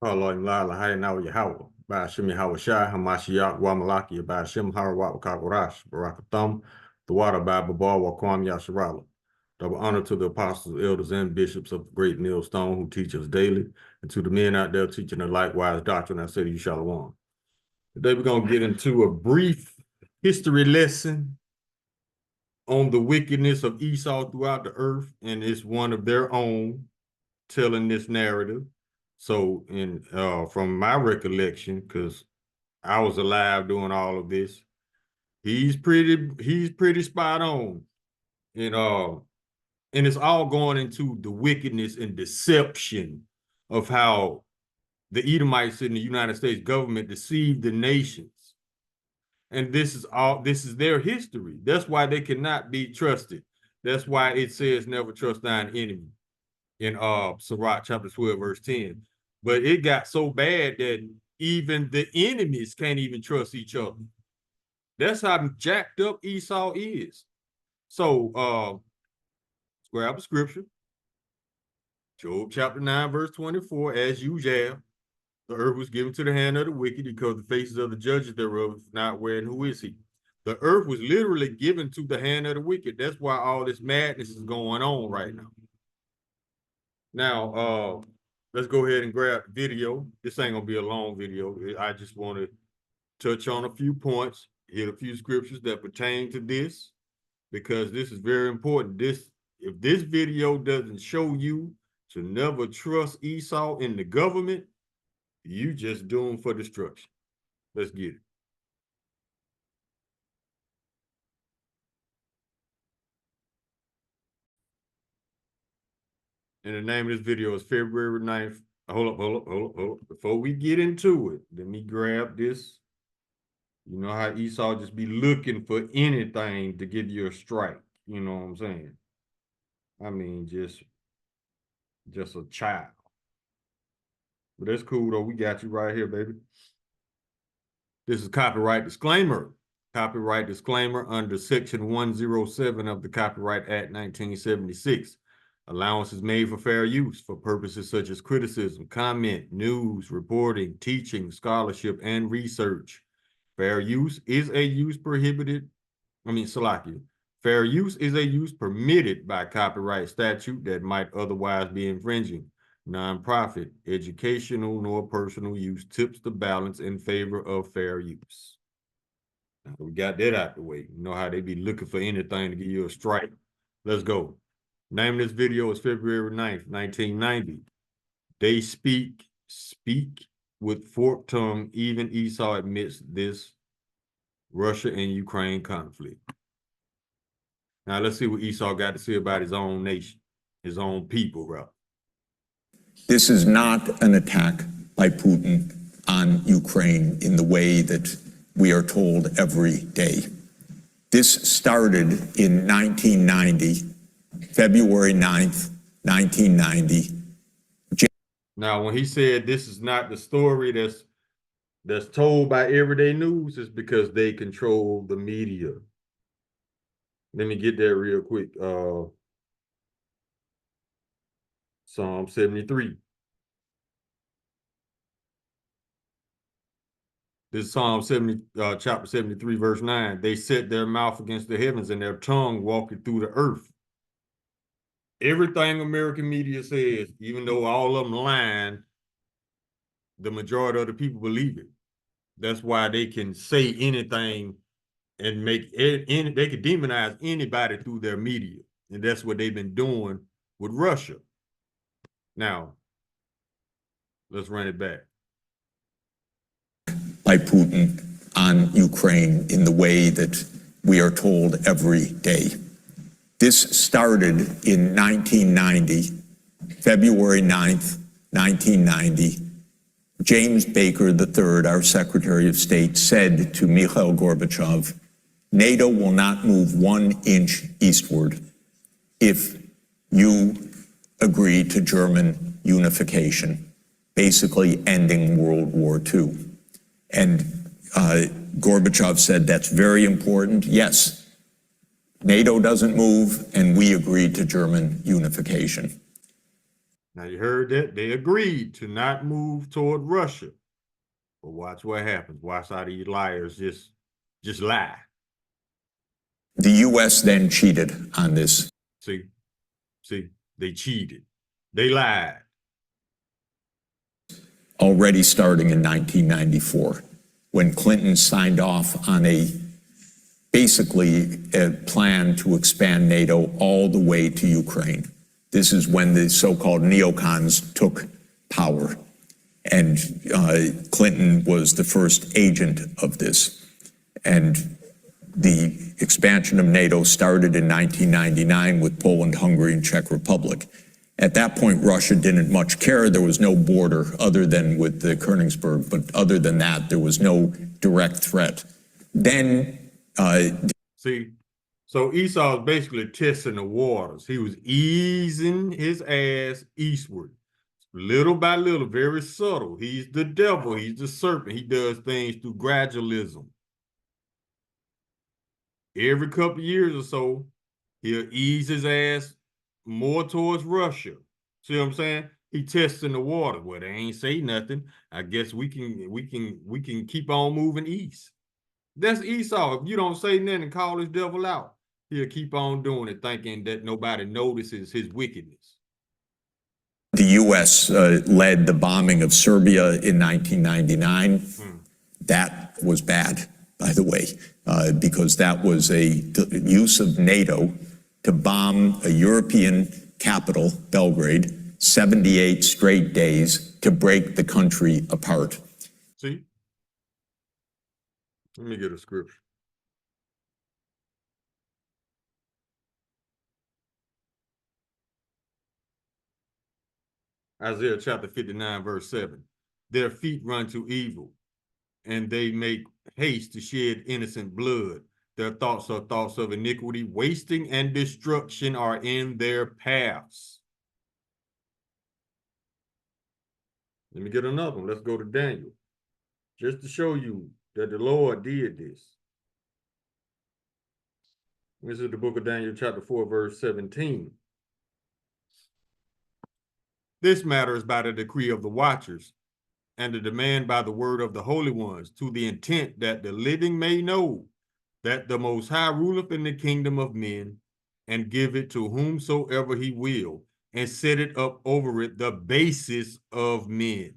Allah Imla Lahai Now Yahweh, by Shimi Hawashai, Hamashiach, Wamalaki, by Shem Harawat Kakorash, Barakatham, the water by Babar Wakwam Yasharala. Double honor to the apostles, elders, and bishops of the great millstone who teach us daily, and to the men out there teaching the likewise doctrine. I say to you, Shalom. Today we're going to get into a brief history lesson on the wickedness of Esau throughout the earth, and it's one of their own telling this narrative. So, from my recollection, because I was alive doing all of this, he's pretty spot on, and it's all going into the wickedness and deception of how the Edomites in the United States government deceived the nations. And this is their history. That's why they cannot be trusted. That's why it says never trust thine enemy in Sirach chapter 12, verse 10. But it got so bad that even the enemies can't even trust each other. That's how jacked up Esau is. So let's grab a scripture. Job chapter 9, verse 24, as usual. The earth was given to the hand of the wicked, because the faces of the judges thereof is not where and who is he. The earth was literally given to the hand of the wicked. That's why all this madness is going on right now. Now, let's go ahead and grab the video. This ain't gonna be a long video. I just want to touch on a few points, hit a few scriptures that pertain to this, because this is very important. If this video doesn't show you to never trust Esau in the government, you just doomed for destruction. Let's get it. And the name of this video is February 9th. Hold up. Before we get into it, let me grab this. You know how Esau just be looking for anything to give you a strike. You know what I'm saying? I mean, just a child. But that's cool, though. We got you right here, baby. This is copyright disclaimer. Copyright disclaimer under Section 107 of the Copyright Act 1976. Allowance is made for fair use for purposes such as criticism, comment, news, reporting, teaching, scholarship, and research. Fair use is a use permitted by copyright statute that might otherwise be infringing. Non-profit, educational, nor personal use tips the balance in favor of fair use. Now, we got that out the way. You know how they be looking for anything to give you a strike. Let's go. Name of this video is February 9th, 1990. They speak with forked tongue. Even Esau admits this Russia and Ukraine conflict. Now let's see what Esau got to say about his own nation, his own people, bro. This is not an attack by Putin on Ukraine in the way that we are told every day. This started in 1990, February 9th, 1990. Now, when he said this is not the story that's told by Everyday News, it's because they control the media. Let me get there real quick. Psalm 73. This is Psalm 70, chapter 73, verse 9. They set their mouth against the heavens and their tongue walking through the earth. Everything American media says, even though all of them lying, the majority of the people believe it. That's why they can say anything and they can demonize anybody through their media. And that's what they've been doing with Russia. Now, let's run it back. By Putin on Ukraine in the way that we are told every day. This started in 1990, February 9th, 1990. James Baker III, our Secretary of State, said to Mikhail Gorbachev, NATO will not move 1 inch eastward if you agree to German unification, basically ending World War II. And Gorbachev said, that's very important. Yes, NATO doesn't move, and we agreed to German unification. Now you heard that they agreed to not move toward Russia. But watch what happens. Watch how these liars just lie. The U.S. then cheated on this. See, they cheated. They lied. Already starting in 1994, when Clinton signed off on basically a plan to expand NATO all the way to Ukraine. This is when the so-called neocons took power, and Clinton was the first agent of this. And the expansion of NATO started in 1999 with Poland, Hungary, and Czech Republic. At that point, Russia didn't much care. There was no border other than with the Königsberg, but other than that, there was no direct threat. Then, see, so Esau was basically testing the waters. He was easing his ass eastward, little by little, very subtle. He's the devil. He's the serpent. He does things through gradualism. Every couple of years or so, he'll ease his ass more towards Russia. See what I'm saying? He testing the water. Well, they ain't say nothing. I guess we can keep on moving east. That's Esau. If you don't say nothing and call this devil out, he'll keep on doing it, thinking that nobody notices his wickedness. The U.S. led the bombing of Serbia in 1999. That was bad, by the way, because that was a use of NATO to bomb a European capital, Belgrade, 78 straight days to break the country apart. See? Let me get a scripture. Isaiah chapter 59, verse 7. Their feet run to evil, and they make haste to shed innocent blood. Their thoughts are thoughts of iniquity. Wasting and destruction are in their paths. Let me get another one. Let's go to Daniel, just to show you that the Lord did this. This is the book of Daniel, chapter 4, verse 17. This matter is by the decree of the watchers, and the demand by the word of the holy ones, to the intent that the living may know that the Most High ruleth in the kingdom of men, and give it to whomsoever he will, and set it up over it the basis of men.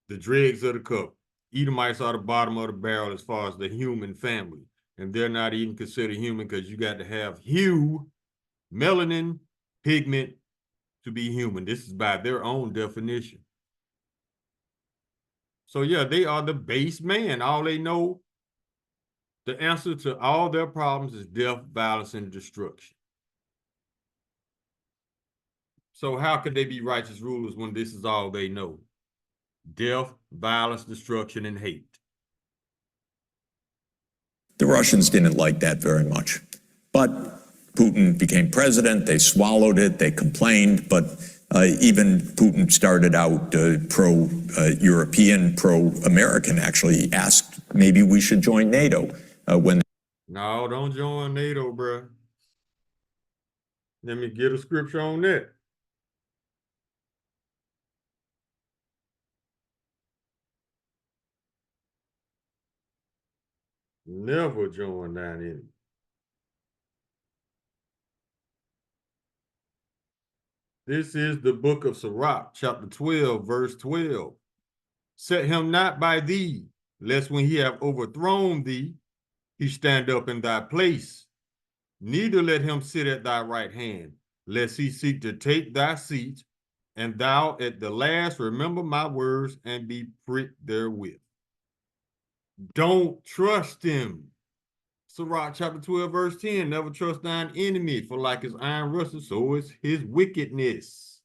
The dregs of the cup. Edomites are the bottom of the barrel as far as the human family, and they're not even considered human because you got to have hue, melanin, pigment to be human. This is by their own definition. So yeah, they are the base man. All they know, the answer to all their problems is death, violence, and destruction. So how could they be righteous rulers when this is all they know? Death, violence, destruction, and hate. The Russians didn't like that very much. But Putin became president, they swallowed it, they complained, but even Putin started out pro-European, pro-American, actually asked maybe we should join NATO. No, don't join NATO, bro. Let me get a scripture on that. Never join that in. This is the book of Sirach, chapter 12, verse 12. Set him not by thee, lest when he have overthrown thee, he stand up in thy place. Neither let him sit at thy right hand, lest he seek to take thy seat, and thou at the last remember my words and be pricked therewith. Don't trust him. Sirach chapter 12, verse 10, never trust thine enemy, for like his iron rusted, so is his wickedness.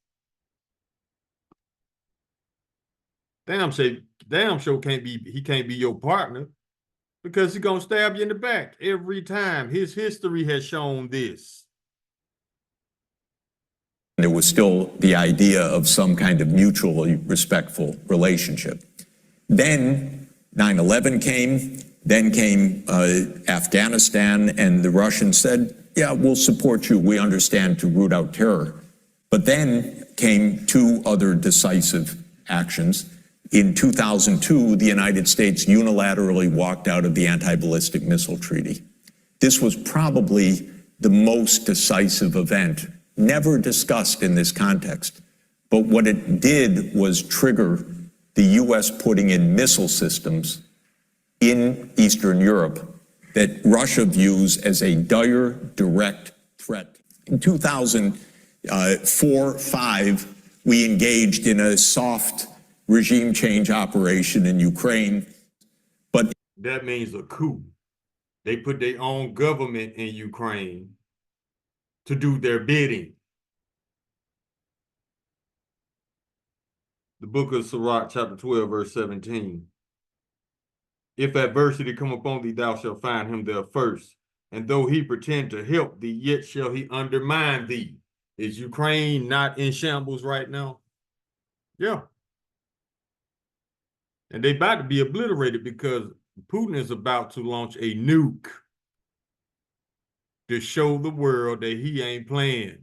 Damn sure he can't be your partner, because he's gonna stab you in the back every time. His history has shown this. There was still the idea of some kind of mutually respectful relationship. Then 9/11 came, then came Afghanistan, and the Russians said, yeah, we'll support you. We understand, to root out terror. But then came two other decisive actions. In 2002, the United States unilaterally walked out of the Anti-Ballistic Missile Treaty. This was probably the most decisive event, never discussed in this context. But what it did was trigger the U.S. putting in missile systems in Eastern Europe that Russia views as a dire, direct threat. In 2004-05, we engaged in a soft regime change operation in Ukraine. But that means a coup. They put their own government in Ukraine to do their bidding. The book of Sirach, chapter 12, verse 17. If adversity come upon thee, thou shalt find him there first. And though he pretend to help thee, yet shall he undermine thee. Is Ukraine not in shambles right now? Yeah. And they about to be obliterated because Putin is about to launch a nuke to show the world that he ain't playing.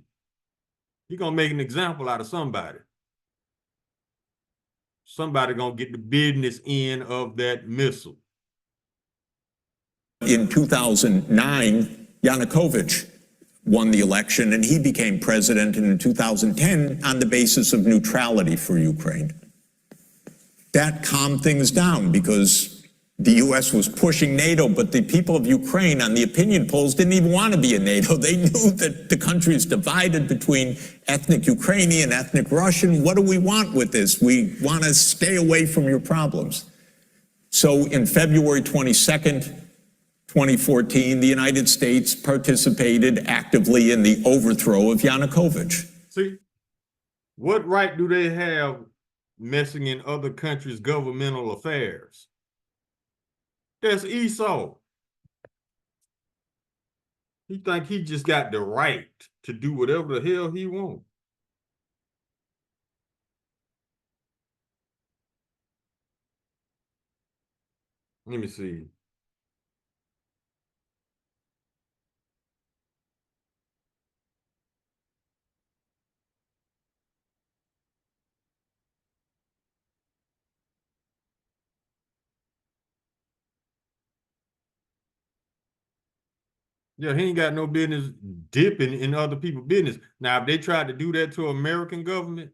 He's going to make an example out of somebody. Somebody going to get the business end of that missile. In 2009, Yanukovych won the election and he became president in 2010 on the basis of neutrality for Ukraine. That calmed things down because the U.S. was pushing NATO, but the people of Ukraine on the opinion polls didn't even want to be in NATO. They knew that the country is divided between ethnic Ukrainian, ethnic Russian. What do we want with this? We want to stay away from your problems. So in February 22nd, 2014, the United States participated actively in the overthrow of Yanukovych. See, what right do they have messing in other countries' governmental affairs? That's Esau. He think he just got the right to do whatever the hell he wants. Let me see. Yeah, he ain't got no business dipping in other people's business. Now, if they tried to do that to American government,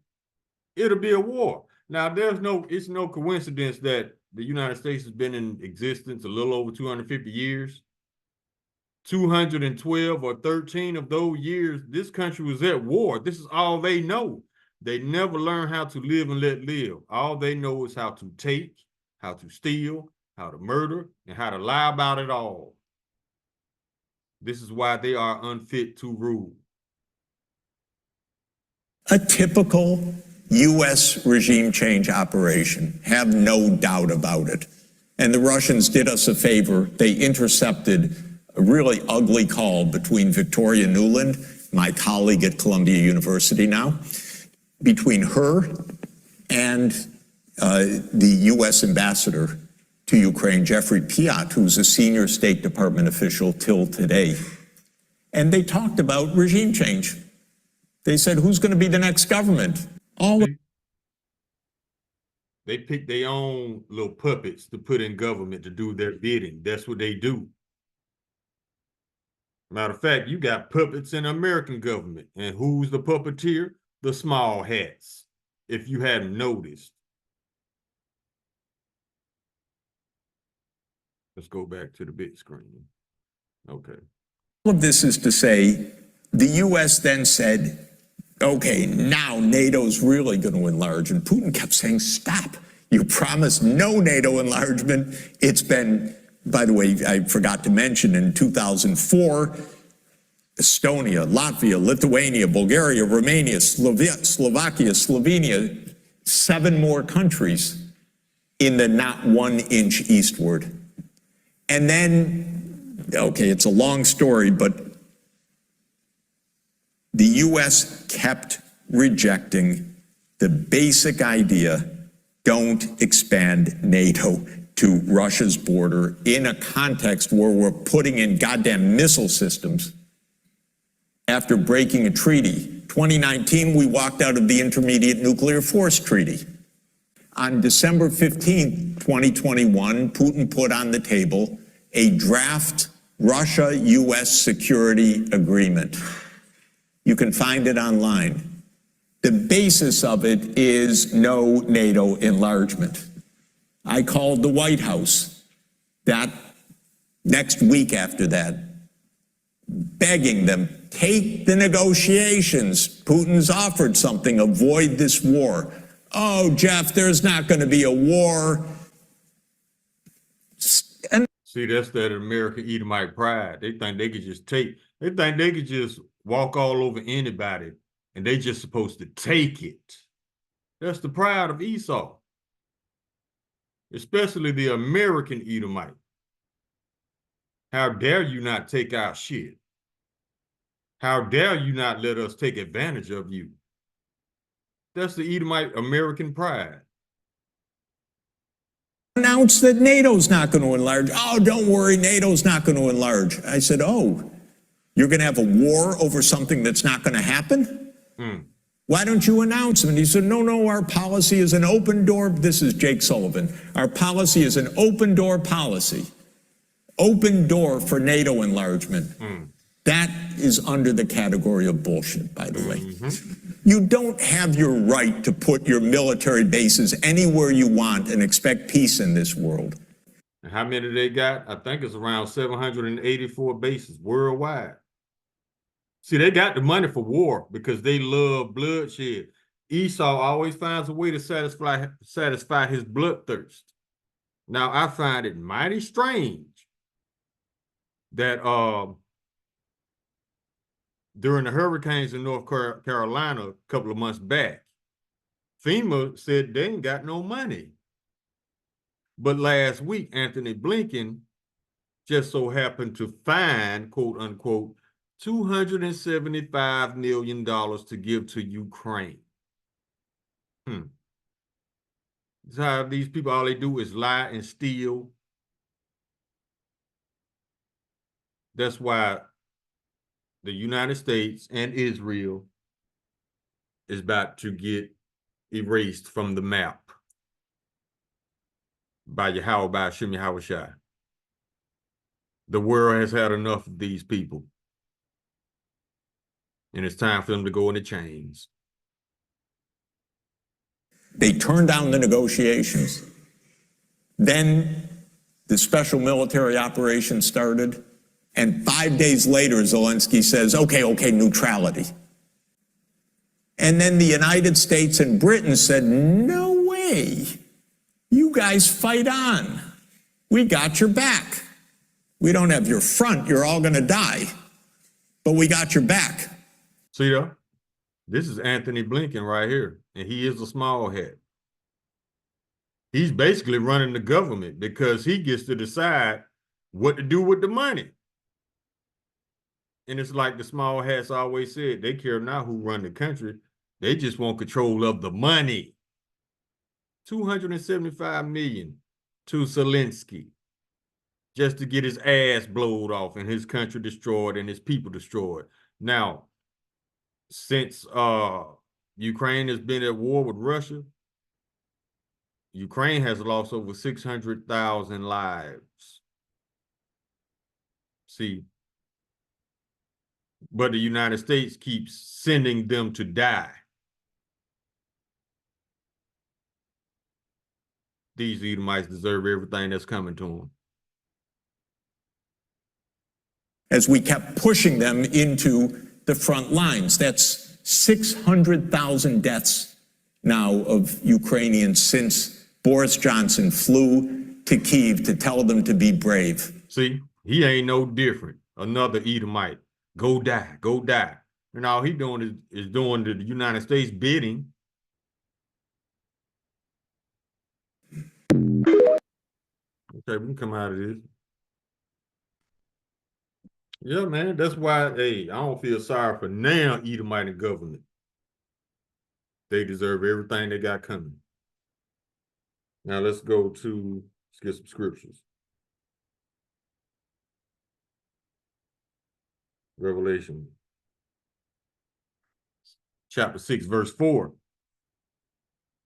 it'll be a war. Now, it's no coincidence that the United States has been in existence a little over 250 years. 212 or 13 of those years, this country was at war. This is all they know. They never learn how to live and let live. All they know is how to take, how to steal, how to murder, and how to lie about it all. This is why they are unfit to rule. A typical U.S. regime change operation, have no doubt about it. And the Russians did us a favor. They intercepted a really ugly call between Victoria Nuland, my colleague at Columbia University now, between her and the U.S. ambassador to Ukraine, Jeffrey Piot, who's a senior State Department official till today. And they talked about regime change. They said, who's going to be the next government? They pick their own little puppets to put in government to do their bidding. That's what they do. Matter of fact, you got puppets in American government. And who's the puppeteer? The small hats, if you hadn't noticed. Let's go back to the big screen. Okay. All of this is to say, the U.S. then said, okay, now NATO's really going to enlarge. And Putin kept saying, stop. You promised no NATO enlargement. It's been, by the way, I forgot to mention, in 2004, Estonia, Latvia, Lithuania, Bulgaria, Romania, Slovakia, Slovenia, 7 more countries in the not 1 inch eastward. And then, okay, it's a long story, but the U.S. kept rejecting the basic idea, don't expand NATO to Russia's border in a context where we're putting in goddamn missile systems after breaking a treaty 2019, we walked out of the Intermediate Nuclear Force Treaty. On December 15th, 2021, Putin put on the table a draft Russia-US security agreement. You can find it online. The basis of it is no NATO enlargement. I called the White House that next week after that, begging them, take the negotiations. Putin's offered something, avoid this war. Oh, Jeff, there's not going to be a war. And see, that's that American Edomite pride. They think they could just take, they think they could just walk all over anybody and they just supposed to take it. That's the pride of Esau, especially the American Edomite. How dare you not take our shit? How dare you not let us take advantage of you? That's the Edomite American pride. announced that NATO's not going to enlarge. Oh, don't worry, NATO's not going to enlarge. I said, oh, you're going to have a war over something that's not going to happen? Why don't you announce them? And he said, no, our policy is an open door. This is Jake Sullivan. Our policy is an open door policy. Open door for NATO enlargement. That is under the category of bullshit, by the way. You don't have your right to put your military bases anywhere you want and expect peace in this world. And how many they got? I think it's around 784 bases worldwide. See, they got the money for war because they love bloodshed. Esau always finds a way to satisfy his bloodthirst. Now, I find it mighty strange that during the hurricanes in North Carolina a couple of months back, FEMA said they ain't got no money. But last week, Anthony Blinken just so happened to find, quote unquote, $275 million to give to Ukraine. That's how these people, all they do is lie and steal. That's why the United States and Israel is about to get erased from the map by Yahweh, by Hashem Yahweh Shai. The world has had enough of these people. And it's time for them to go into chains. They turned down the negotiations. Then the special military operation started. And 5 days later, Zelensky says, okay, neutrality. And then the United States and Britain said, no way. You guys fight on. We got your back. We don't have your front. You're all going to die. But we got your back. See that? This is Anthony Blinken right here. And he is a small hat. He's basically running the government because he gets to decide what to do with the money. And it's like the small hats always said, they care not who run the country. They just want control of the money. $275 million to Zelensky just to get his ass blowed off and his country destroyed and his people destroyed. Now, since Ukraine has been at war with Russia, Ukraine has lost over 600,000 lives. See, but the United States keeps sending them to die. These Edomites deserve everything that's coming to them. As we kept pushing them into the front lines, that's 600,000 deaths now of Ukrainians since Boris Johnson flew to Kyiv to tell them to be brave. See, he ain't no different. Another Edomite. Go die, go die. And all he doing is doing the United States bidding. Okay, we can come out of this. Yeah, man, that's why, hey, I don't feel sorry for now Edomite government. They deserve everything they got coming. Now let's get some scriptures. Revelation chapter 6, verse 4.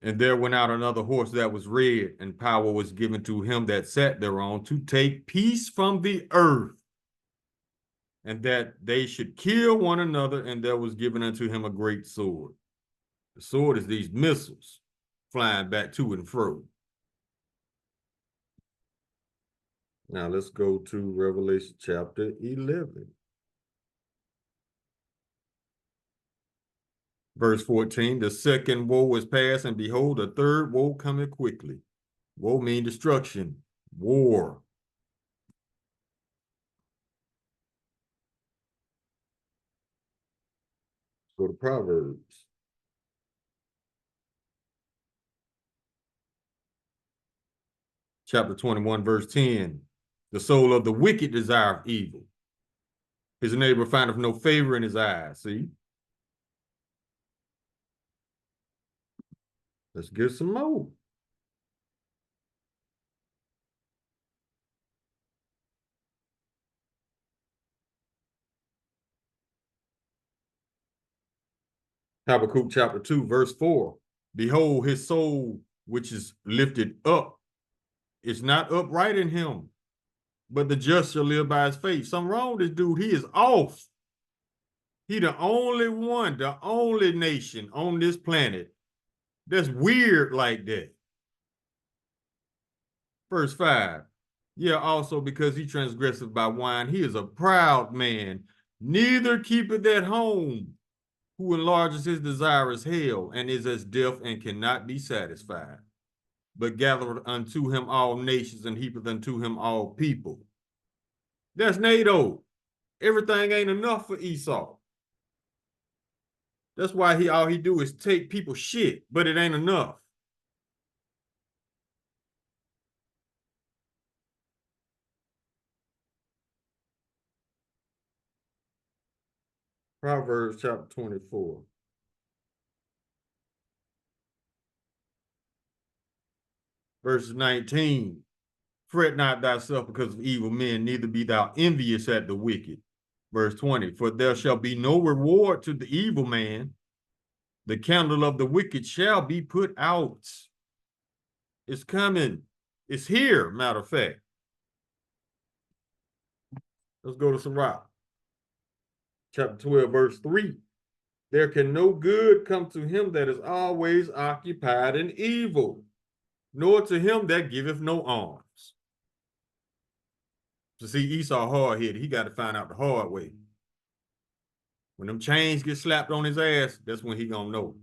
And there went out another horse that was red, and power was given to him that sat thereon to take peace from the earth, and that they should kill one another, and there was given unto him a great sword. The sword is these missiles flying back to and fro. Now let's go to Revelation chapter 11. Verse 14, the second woe is past, and behold, the third woe cometh quickly. Woe means destruction, war. Go to Proverbs. Chapter 21, verse 10. The soul of the wicked desireth evil. His neighbor findeth no favor in his eyes. See? Let's get some more. Habakkuk chapter 2, verse 4. Behold, his soul which is lifted up is not upright in him, but the just shall live by his faith. Something wrong with this dude. He is off. He the only one, the only nation on this planet that's weird like that. Verse 5. Yeah, also because he transgresseth by wine, he is a proud man, neither keepeth at home, who enlarges his desire as hell, and is as deaf and cannot be satisfied, but gathereth unto him all nations, and heapeth unto him all people. That's NATO. Everything ain't enough for Esau. That's why all he do is take people's shit, but it ain't enough. Proverbs chapter 24. Verses 19. Fret not thyself because of evil men, neither be thou envious at the wicked. Verse 20. For there shall be no reward to the evil man. The candle of the wicked shall be put out. It's coming. It's here, matter of fact. Let's go to Sirach. Chapter 12, verse 3. There can no good come to him that is always occupied in evil, nor to him that giveth no alms. To see Esau hard-headed, he got to find out the hard way. When them chains get slapped on his ass, that's when he gonna know.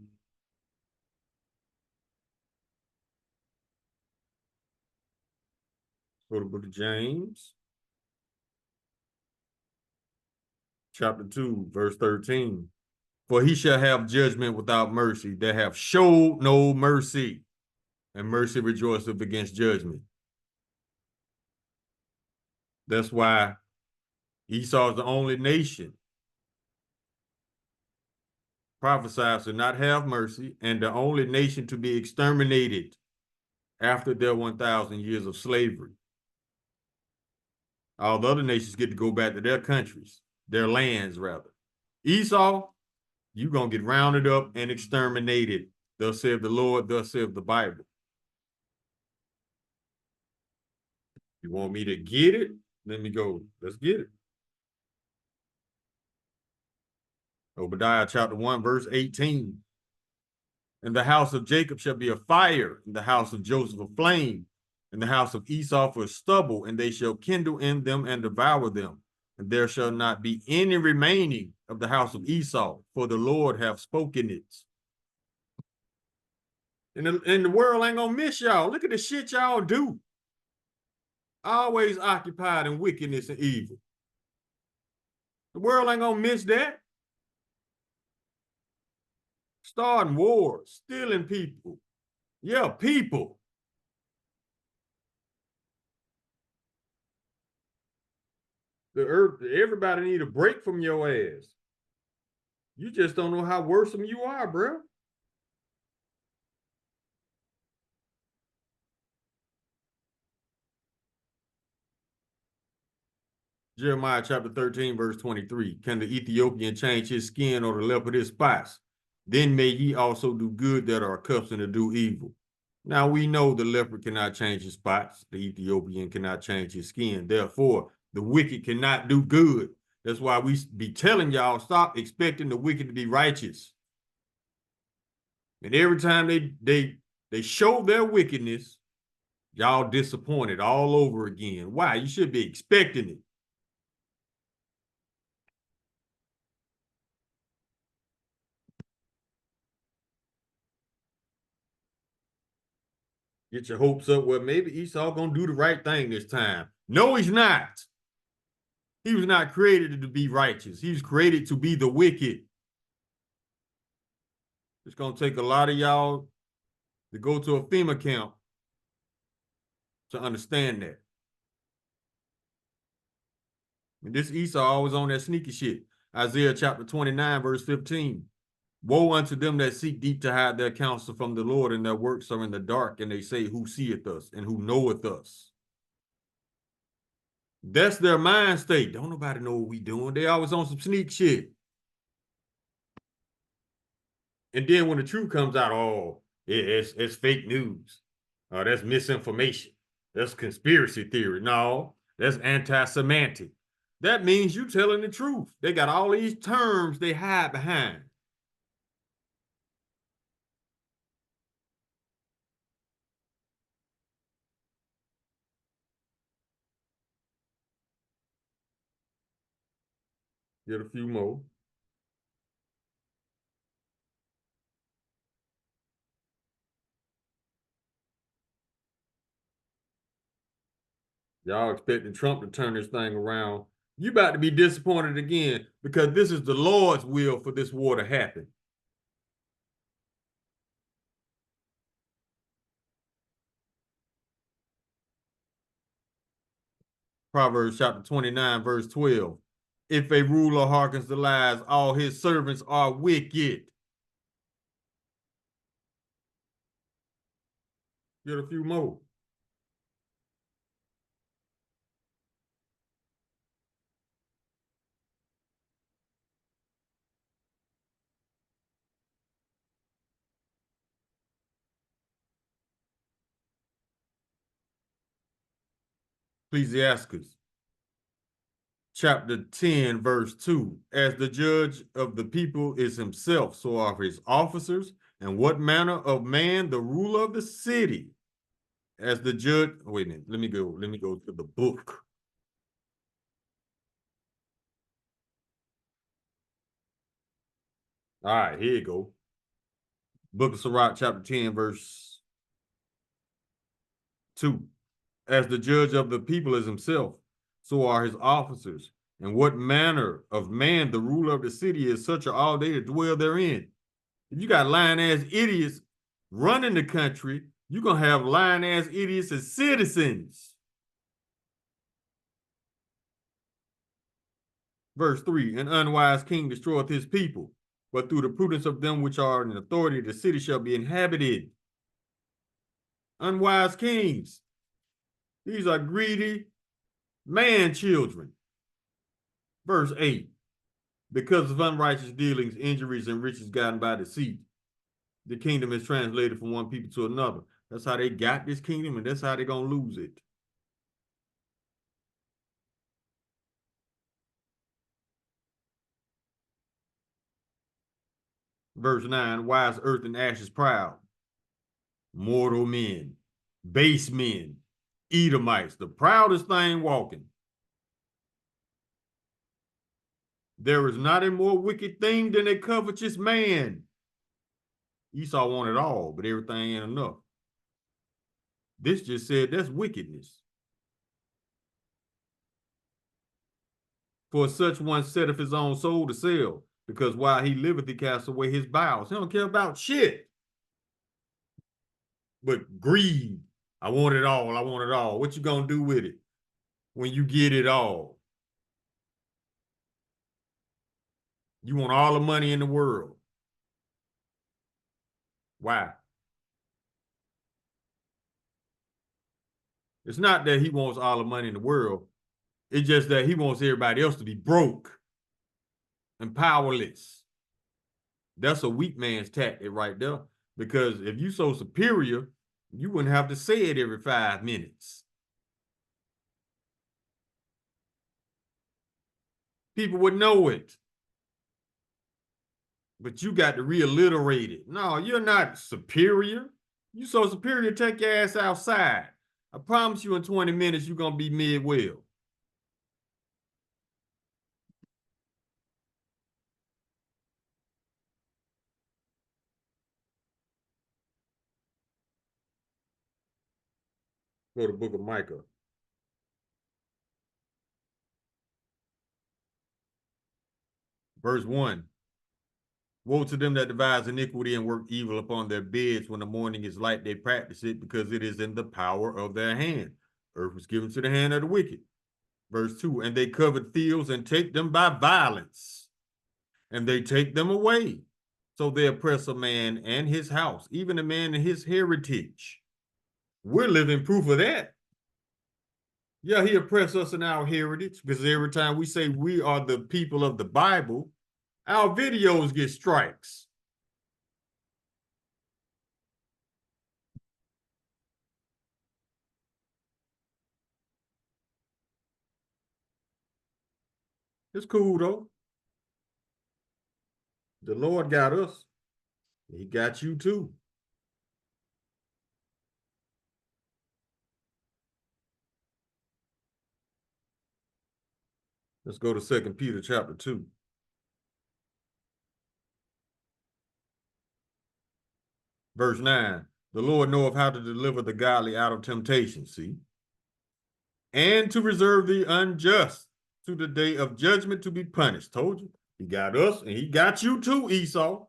Go to the book of James, chapter 2, verse 13. For he shall have judgment without mercy, that have showed no mercy, and mercy rejoiceth against judgment. That's why Esau is the only nation prophesied to not have mercy, and the only nation to be exterminated after their 1,000 years of slavery. All the other nations get to go back to their countries, their lands, rather. Esau, you're going to get rounded up and exterminated. Thus saith the Lord, thus saith the Bible. You want me to get it? Let me go. Let's get it. Obadiah chapter 1, verse 18. And the house of Jacob shall be a fire, and the house of Joseph a flame, and the house of Esau for stubble, and they shall kindle in them and devour them. And there shall not be any remaining of the house of Esau, for the Lord hath spoken it. And the world ain't gonna miss y'all. Look at the shit y'all do. Always occupied in wickedness and evil. The world ain't gonna miss that. Starting wars, stealing people. Yeah, people. The earth, everybody need a break from your ass. You just don't know how worrisome you are, bro. Jeremiah chapter 13, verse 23. Can the Ethiopian change his skin or the leopard his spots? then may ye also do good that are accustomed to do evil. Now we know the leopard cannot change his spots, the Ethiopian cannot change his skin. Therefore, the wicked cannot do good. That's why we be telling y'all, stop expecting the wicked to be righteous. And every time they show their wickedness, y'all disappointed all over again. Why? You should be expecting it. Get your hopes up. Well, maybe Esau gonna do the right thing this time. No, he's not. He was not created to be righteous. He was created to be the wicked. It's gonna take a lot of y'all to go to a FEMA camp to understand that. And this Esau always on that sneaky shit. Isaiah chapter 29, verse 15. Woe unto them that seek deep to hide their counsel from the Lord, and their works are in the dark, and they say, who seeth us and who knoweth us? That's their mind state. Don't nobody know what we doing. They always on some sneak shit. And then when the truth comes out, oh, it's fake news. That's misinformation. That's conspiracy theory. No, that's anti-semantic. That means you telling the truth. They got all these terms they hide behind. Get a few more. Y'all expecting Trump to turn this thing around. You about to be disappointed again because this is the Lord's will for this war to happen. Proverbs chapter 29, verse 12. If a ruler hearkens to lies, all his servants are wicked. Get a few more. Ecclesiastes chapter 10, verse 2. As the judge of the people is himself, so are his officers, and what manner of man the ruler of the city. As the judge, wait a minute, let me go to the book. All right, here you go. Book of Sirach, chapter 10, verse 2. As the judge of the people is himself, so are his officers. And what manner of man the ruler of the city is, such are all they that dwell therein. If you got lying-ass idiots running the country, you're going to have lying-ass idiots as citizens. Verse 3, an unwise king destroyeth his people, but through the prudence of them which are in authority, the city shall be inhabited. Unwise kings. These are greedy man children. Verse 8, because of unrighteous dealings, injuries, and riches gotten by deceit, the kingdom is translated from one people to another. That's how they got this kingdom, and that's how they're going to lose it. Verse 9, wise earth and ashes proud. Mortal men, base men, Edomites, the proudest thing walking. There is not a more wicked thing than a covetous man. Esau wanted all, but everything ain't enough. This just said that's wickedness. For such one setteth his own soul to sell, because while he liveth, he casts away his bowels. He don't care about shit. But greed, I want it all, I want it all. What you gonna do with it when you get it all? You want all the money in the world. Why? It's not that he wants all the money in the world. It's just that he wants everybody else to be broke and powerless. That's a weak man's tactic right there. Because if you so superior, you wouldn't have to say it every 5 minutes. People would know it. But you got to realliterate it. No, you're not superior. You so superior, take your ass outside. I promise you in 20 minutes, you're going to be mid-well. Go to the book of Micah. Verse 1. Woe to them that devise iniquity and work evil upon their beds. When the morning is light, they practice it because it is in the power of their hand. Earth was given to the hand of the wicked. Verse 2. And they covet fields and take them by violence, and they take them away. So they oppress a man and his house, even a man and his heritage. We're living proof of that. Yeah, he oppressed us in our heritage because every time we say we are the people of the Bible, our videos get strikes. It's cool though. The Lord got us. He got you too. Let's go to 2 Peter chapter 2. Verse 9. The Lord knoweth how to deliver the godly out of temptation, see, and to reserve the unjust to the day of judgment to be punished. Told you. He got us and he got you too, Esau.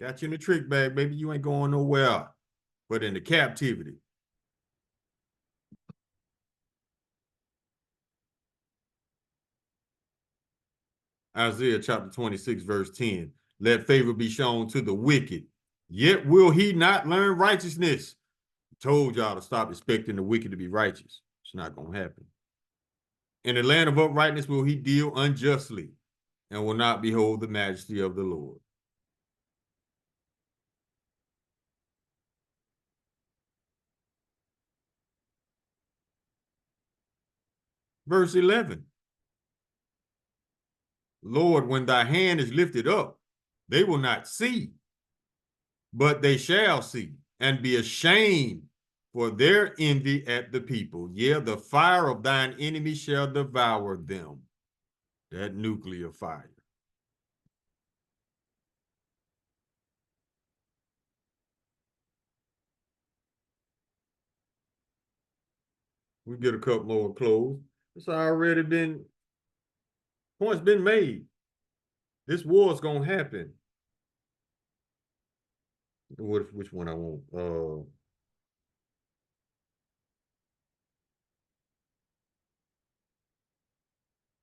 Got you in the trick bag, baby. You ain't going nowhere but into captivity. Isaiah chapter 26, verse 10. Let favor be shown to the wicked, yet will he not learn righteousness. I told y'all to stop expecting the wicked to be righteous. It's not going to happen. In the land of uprightness will he deal unjustly and will not behold the majesty of the Lord. Verse 11. Lord, when thy hand is lifted up, they will not see, but they shall see and be ashamed for their envy at the people. Yeah, the fire of thine enemy shall devour them. That nuclear fire. We get a couple more clothes. It's already been, points been made. This war is going to happen. Which one I want?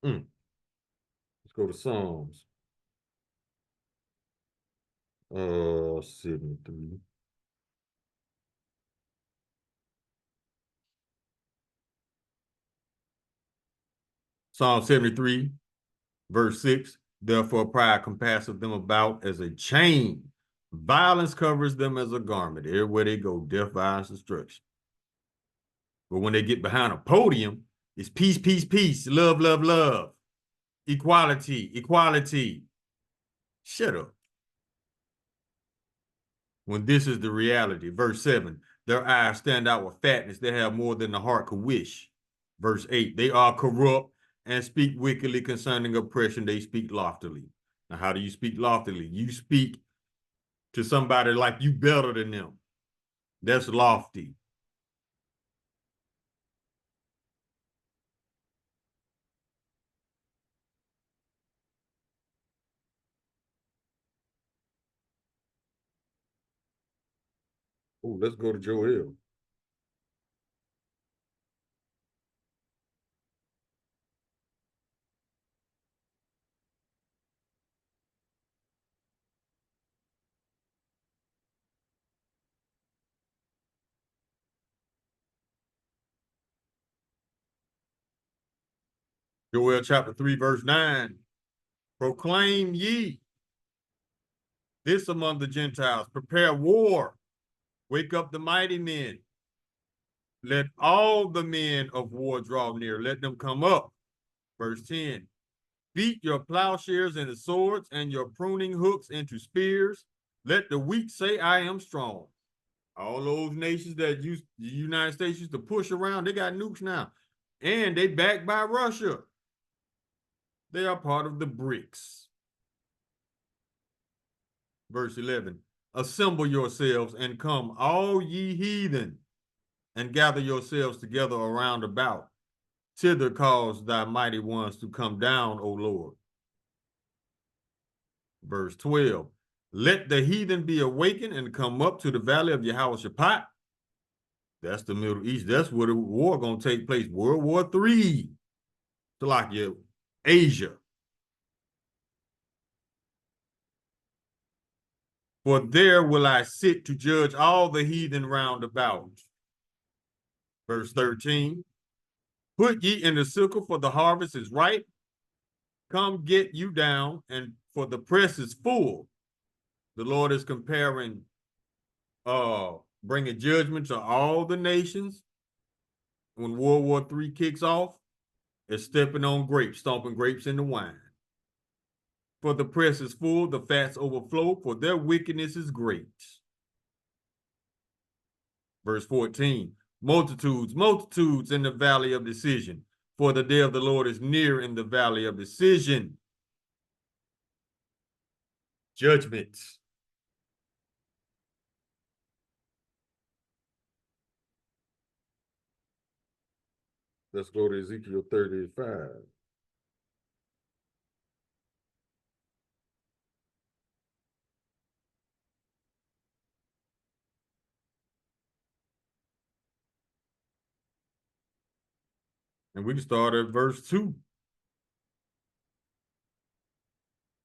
Let's go to Psalms. 73. Psalm 73, verse 6. Therefore, pride compasseth them about as a chain. Violence covers them as a garment. Everywhere they go, death, violence, destruction. But when they get behind a podium, it's peace, peace, peace, love, love, love, equality, equality. Shut up. When this is the reality. Verse 7. Their eyes stand out with fatness. They have more than the heart could wish. Verse 8. They are corrupt and speak wickedly concerning oppression. They speak loftily. Now, how do you speak loftily? You speak to somebody like you better than them. That's lofty. Oh, let's go to Joel. Joel chapter 3, verse 9. Proclaim ye. this among the Gentiles, prepare war, wake up the mighty men. Let all the men of war draw near, let them come up. Verse 10, beat your plowshares into swords and your pruning hooks into spears. Let the weak say, I am strong. All those nations that the United States used to push around, they got nukes now. And they backed by Russia. They are part of the BRICS. Verse 11, assemble yourselves and come, all ye heathen, and gather yourselves together around about. Thither cause thy mighty ones to come down, O Lord. Verse 12, let the heathen be awakened and come up to the valley of Jehoshaphat. That's the Middle East. That's where the war going to take place. World War III. To like Asia. For there will I sit to judge all the heathen round about. Verse 13, put ye in the sickle, for the harvest is ripe. Come get you down, and for the press is full. The Lord is comparing, bringing judgment to all the nations when World War III kicks off. Is stepping on grapes, stomping grapes in the wine. For the press is full, the fats overflow, for their wickedness is great. Verse 14, multitudes, multitudes in the valley of decision, for the day of the Lord is near in the valley of decision. Judgment. Let's go to Ezekiel 35. And we can start at verse 2.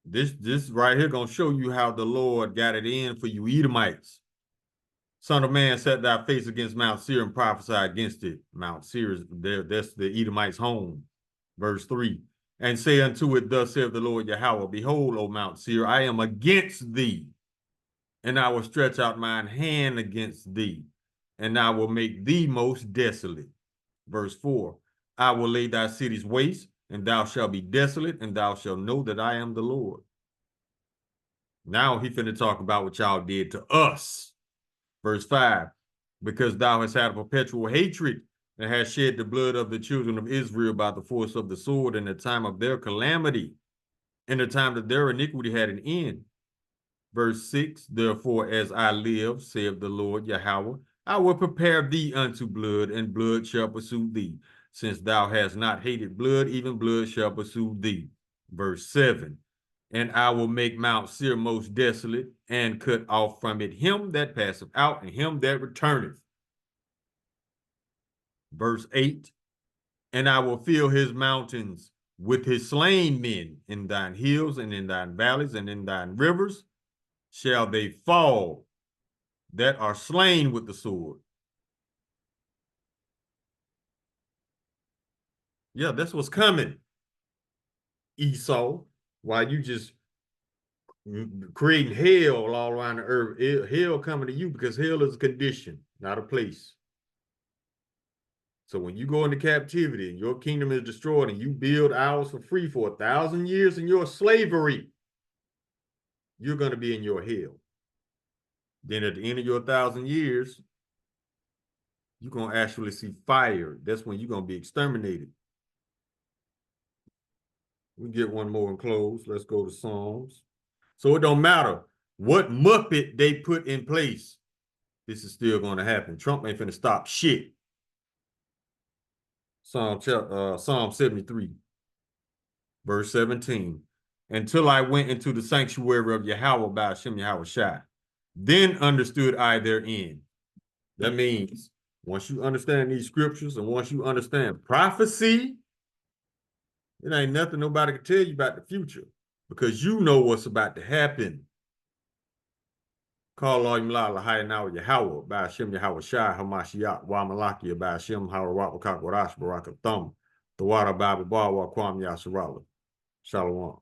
This right here gonna show you how the Lord got it in for you Edomites. Son of man, set thy face against Mount Seir and prophesy against it. Mount Seir is there, that's the Edomites' home. Verse 3. And say unto it, thus saith the Lord Yahweh, behold, O Mount Seir, I am against thee, and I will stretch out mine hand against thee, and I will make thee most desolate. Verse 4. I will lay thy cities waste, and thou shalt be desolate, and thou shalt know that I am the Lord. Now he finna talk about what y'all did to us. Verse 5, because thou hast had a perpetual hatred and hast shed the blood of the children of Israel by the force of the sword in the time of their calamity, in the time that their iniquity had an end. Verse 6, therefore, as I live, saith the Lord Yahweh, I will prepare thee unto blood, and blood shall pursue thee. Since thou hast not hated blood, even blood shall pursue thee. Verse 7, and I will make Mount Seir most desolate, and cut off from it him that passeth out, and him that returneth. Verse 8, and I will fill his mountains with his slain men. In thine hills and in thine valleys and in thine rivers shall they fall that are slain with the sword. Yeah, that's what's coming, Esau. While you just creating hell all around the earth, hell coming to you, because hell is a condition, not a place. So when you go into captivity and your kingdom is destroyed and you build ours for free for 1,000 years in your slavery, you're going to be in your hell. Then at the end of your 1,000 years, you're going to actually see fire. That's when you're going to be exterminated. We get one more and close. Let's go to Psalms. So it don't matter what Muppet they put in place. This is still going to happen. Trump ain't finna stop shit. Psalm 73, verse 17. Until I went into the sanctuary of Yahweh by Hashem Yahweh Shai. Then understood I their end. That means once you understand these scriptures and once you understand prophecy, it ain't nothing nobody can tell you about the future, because you know what's about to happen. Call all Yahweh Yahweh by Hashem Yahweh Shai Hamashiach Wa Malakia by Hashem Harawat Wakakwarash Barakathum the Water Bible Bar Wa Kwam Yasharala. Shalom.